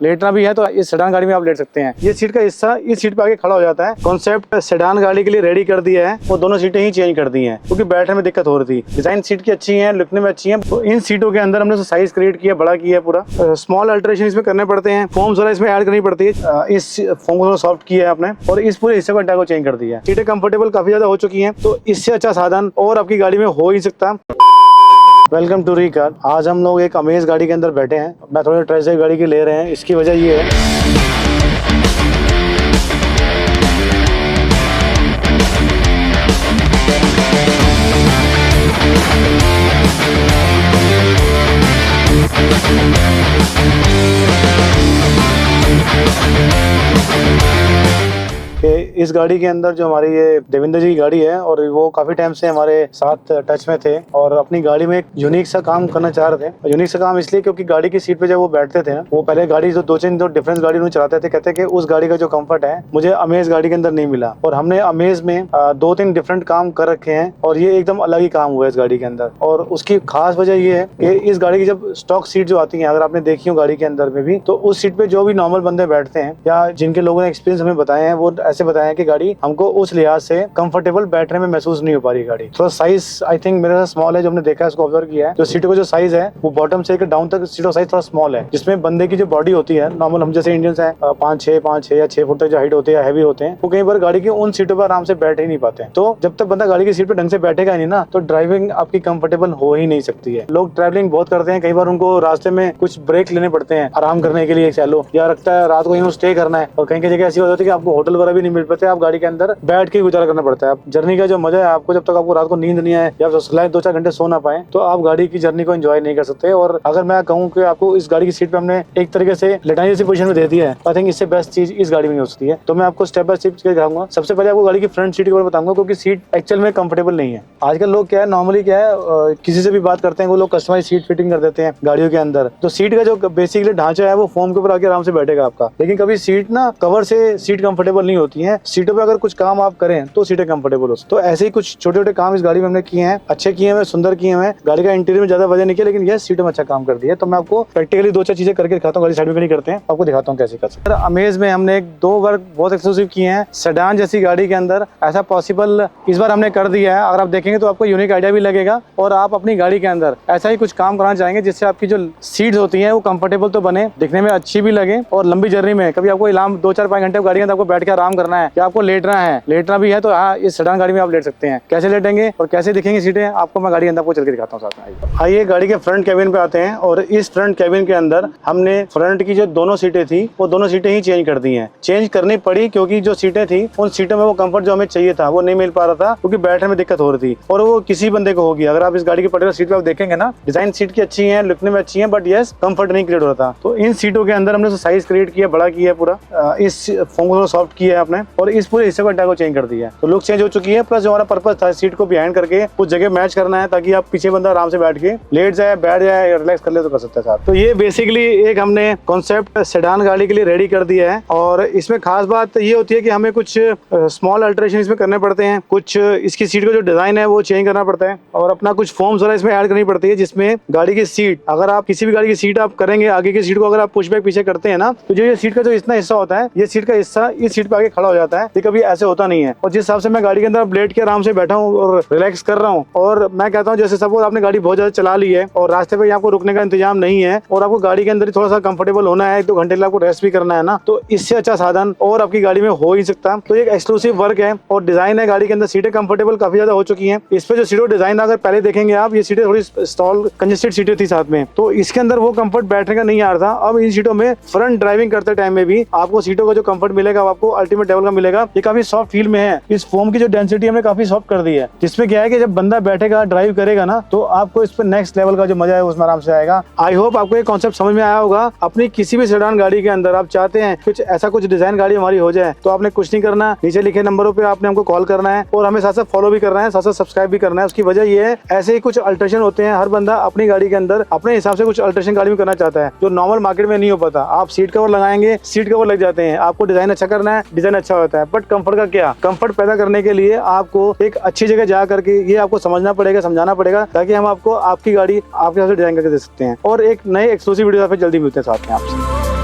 लेटना भी है तो इस सेडान गाड़ी में आप लेट सकते हैं। ये सीट का हिस्सा इस सीट पे आगे खड़ा हो जाता है। कॉन्सेप्ट सेडान गाड़ी के लिए रेडी कर दिया है। वो दोनों सीटें ही चेंज कर दी हैं क्योंकि बैठने में दिक्कत हो रही थी। डिजाइन सीट की अच्छी है, लिखने में अच्छी है। तो इन सीटों के अंदर हमने साइज क्रिएट किया, बड़ा किया पूरा। स्मॉल अल्टरेशन इसमें करने पड़ते हैं, फॉर्म्स वगैरह इसमें ऐड करनी पड़ती है। इस फॉर्म को सॉफ्ट किया है आपने और इस पूरे हिस्से को चेंज कर दिया है। सीटें कंफर्टेबल काफी ज्यादा हो चुकी हैं, तो इससे अच्छा साधन और आपकी गाड़ी में हो ही सकता। वेलकम टू रीकार। आज हम लोग एक अमेज गाड़ी के अंदर बैठे हैं। मैं थोड़ा टेस्ट ड्राइव गाड़ी की ले रहे हैं। इसकी वजह ये है कि इस गाड़ी के अंदर जो हमारी ये देवेंद्र जी की गाड़ी है और वो काफी टाइम से हमारे साथ टच में थे और अपनी गाड़ी में एक यूनिक सा काम करना चाह रहे थे। यूनिक सा काम इसलिए क्योंकि गाड़ी की सीट पे जब वो बैठते थे वो पहले गाड़ी जो दो डिफरेंस गाड़ी उन्हें चलाते थे, कहते कि उस गाड़ी का जो कंफर्ट है मुझे अमेज गाड़ी के अंदर नहीं मिला। और हमने अमेज में 2-3 डिफरेंट काम कर रखे हैं और ये एकदम अलग ही काम हुआ है इस गाड़ी के अंदर। और उसकी खास वजह ये है कि इस गाड़ी की जब स्टॉक सीट जो आती है, अगर आपने देखी हो गाड़ी के अंदर में भी, तो उस सीट पे जो भी नॉर्मल बंदे बैठते हैं या जिनके लोगों ने एक्सपीरियंस हमें बताए हैं वो ऐसे बताया कि गाड़ी हमको उस लिहाज से कंफर्टेबल बैठने में महसूस नहीं हो पा रही। गाड़ी थोड़ा साइज आई थिंक मेरे साथ स्मॉल है, जो हमने देखा है उसको ऑब्जर्व किया है। जो सीटों का जो साइज है वो बॉटम से डाउन तक सीटों साइज थोड़ा स्मॉल है, जिसमें बंदे की जो बॉडी होती है नॉर्मल हम जैसे इंडियंस है 5'6" या 6 फुट तक जो हाइट होती है, हैवी होते हैं, वो कई बार गाड़ी की उन सीटों पर आराम से बैठ ही नहीं पाते हैं। तो जब तक बंदा गाड़ी की सीट पर ढंग से बैठेगा नहीं ना, तो ड्राइविंग आपकी कंफर्टेबल हो ही नहीं सकती है। लोग ट्रैवलिंग बहुत करते हैं, कई बार उनको रास्ते में कुछ ब्रेक लेने पड़ते हैं आराम करने के लिए, चलो या रखता है रात को यहाँ स्टे करना है, और कहीं कहीं जगह ऐसी होती है कि आपको होटल वगैरह भी नहीं मिल पाते, आप गाड़ी के अंदर बैठ के गुजारा करना पड़ता है। जर्नी का जो मजा है आपको, जब तक आपको रात को नींद नहीं आए या 2-4 घंटे सो ना पाए, तो आप गाड़ी की जर्नी को एंजॉय नहीं कर सकते। और अगर मैं कहूँ कि आपको इस गाड़ी की सीट पे हमने एक तरीके से लेटाई जैसी पोजीशन में दे दी है, आई थिंक इससे बेस्ट चीज इस गाड़ी में नहीं हो सकती है। तो मैं आपको स्टेप बाय स्टेप दिखाऊंगा। सबसे पहले आपको गाड़ी की फ्रंट सीट के बारे में बताऊंगा, क्योंकि सीट एक्चुअल में कंफर्टेबल नहीं है। आजकल लोग क्या है, नॉर्मली क्या है, किसी से भी बात करते हैं वो लोग कस्टमाइज सीट फिटिंग कर देते हैं गाड़ियों के अंदर। तो सीट का जो बेसिकली ढांचा है वो फोम के ऊपर आके आराम से बैठेगा आपका, लेकिन कभी सीट ना कवर से सीट कंफर्टेबल नहीं होती है। सीटों पर अगर कुछ काम आप करें तो सीटें कंफर्टेबल हो। तो ऐसे ही कुछ छोटे छोटे काम इस गाड़ी में हमने किए हैं, अच्छे किए हैं, सुंदर किए हैं। गाड़ी का इंटीरियर में ज्यादा वजह नहीं किया, लेकिन यह सीटों में अच्छा काम कर दिया है। तो मैं आपको प्रैक्टिकली 2-4 चीजें करके दिखाता हूँ। गाड़ी साइड में नहीं करते हैं, आपको दिखाता हूँ कैसे कर सकते हैं। अमेज में हमने 2 वर्क बहुत एक्सक्लूसिव किए हैं। सेडान जैसी गाड़ी के अंदर ऐसा पॉसिबल इस बार हमने कर दिया है। अगर आप देखेंगे तो आपको यूनिक आइडिया भी लगेगा और आप अपनी गाड़ी के अंदर ऐसा ही कुछ काम कराना चाहेंगे जिससे आपकी जो सीट्स होती है वो कंफर्टेबल तो बने, दिखने में अच्छी भी लगे। और लंबी जर्नी में कभी आपको 2-4-5 घंटे गाड़ी के अंदर आपको बैठ के आराम करना है या आपको लेटना भी है, तो हाँ इस सेडान गाड़ी में आप लेट सकते हैं। कैसे लेटेंगे और कैसे दिखेंगे सीटें, आपको मैं गाड़ी के अंदर आपको चल के दिखाता हूँ साथ में। आइए गाड़ी के फ्रंट कैबिन पे आते हैं। और इस फ्रंट कैबिन के अंदर हमने फ्रंट की जो दोनों सीटें थी वो दोनों सीटें ही चेंज कर दी हैं। चेंज करनी पड़ी क्योंकि जो सीटें थी उन सीटों में वो कंफर्ट जो हमें चाहिए था वो नहीं मिल पा रहा था, क्योंकि बैठने में दिक्कत हो रही थी। और वो किसी बंदे को होगी। अगर आप इस गाड़ी की पर्टिकुलर सीट पे आप देखेंगे ना, डिजाइन सीट की अच्छी है, लिखने में अच्छी है, बट यस कंफर्ट नहीं क्रिएट हो रहा था। तो इन सीटों के अंदर हमने साइज क्रिएट किया, बड़ा किया पूरा। इस फोम को सॉफ्ट किया है आपने और इस पूरे हिस्से को चेंज कर दिया है। तो लुक चेंज हो चुकी है। प्लस जो हमारा पर्पस था सीट को बिहाइंड करके उस जगह मैच करना है, ताकि आप पीछे बंदा आराम से बैठ के लेट जाए, बैठ जाए, रिलैक्स कर ले तो कर सकते हैं साथ। तो ये बेसिकली एक हमने कॉन्सेप्ट सेडान गाड़ी के लिए रेडी कर दिया है। और इसमें खास बात ये होती है कि हमें कुछ स्मॉल अल्टरेशन इसमें करने पड़ते हैं। कुछ इसकी सीट का जो डिजाइन है वो चेंज करना पड़ता है और अपना कुछ फॉर्म्स वगैरह इसमें ऐड करनी पड़ती है, जिसमें गाड़ी की सीट, अगर आप किसी भी गाड़ी की सीट आप करेंगे, आगे की सीट को अगर आप पुशबैक पीछे करते हैं ना, तो जो ये सीट का जो इतना हिस्सा होता है, ये सीट का हिस्सा इस सीट पे आगे खड़ा हो जाता है। ये कभी ऐसे होता नहीं है। और जिस हिसाब से मैं गाड़ी के अंदर लेट के आराम से बैठा हूँ और रिलैक्स कर रहा हूँ, और मैं कहता हूँ जैसे सपोज आपने गाड़ी बहुत ज्यादा चला ली है और रास्ते पे आपको रुकने का इंतजाम नहीं है और आपको गाड़ी के अंदर थोड़ा सा कंफर्टेबल होना है, 1-2 घंटे के लिए आपको रेस्ट भी करना है ना, तो इससे अच्छा साधन और आपकी गाड़ी में हो ही सकता। तो एक एक्सक्लूसिव वर्क है और डिजाइन है गाड़ी के अंदर। सीटें कंफर्टेबल काफी ज्यादा हो चुकी हैं। इस पे जो सीटों डिजाइन अगर पहले देखेंगे आप, ये सीटें थोड़ी स्टॉल कंजेस्टेड सीटें थी साथ में, तो इसके अंदर वो कंफर्ट बैठने का नहीं आ रहा था। अब इन सीटों में फ्रंट ड्राइविंग करते टाइम में भी आपको सीटों का जो कंफर्ट मिलेगा वो आपको अल्टीमेट लेवल का मिलेगा। ये काफी सॉफ्ट फील में है। इस फोम की जो डेंसिटी हमने काफी सॉफ्ट कर दी है, जिसमें क्या है कि जब बंदा बैठेगा ड्राइव करेगा ना, तो आपको इस पर नेक्स्ट लेवल का जो मजा है उसमें आराम से आएगा। आई होप आपको ये कॉन्सेप्ट समझ में आया होगा। अपनी किसी भी सेडान गाड़ी के अंदर आप चाहते हैं कुछ ऐसा कुछ डिजाइन गाड़ी हमारी हो जाए, तो आपने कुछ नहीं करना, नीचे लिखे नंबरों पे आपने हमको कॉल करना है और हमें साथ साथ फॉलो भी करना है, साथ साथ सब्सक्राइब भी करना है। उसकी वजह ये है, ऐसे ही कुछ अल्टरेशन होते हैं। हर बंदा अपनी गाड़ी के अंदर अपने हिसाब से कुछ अल्टरेशन गाड़ी में करना चाहता है, जो नॉर्मल मार्केट में नहीं हो पाता। आप सीट कवर लगाएंगे, सीट कवर लग जाते हैं। आपको डिजाइन अच्छा करना है, डिजाइन अच्छा होता है, बट कंफर्ट का क्या? कंफर्ट पैदा करने के लिए आपको एक अच्छी जगह जा करके ये आपको समझना पड़ेगा, समझाना पड़ेगा, ताकि हम आपको आपकी गाड़ी आपके हिसाब से डिजाइन करके दे सकते हैं। और एक नए एक्सक्लूसिव वीडियो जल्दी मिलते हैं साथ में आपसे।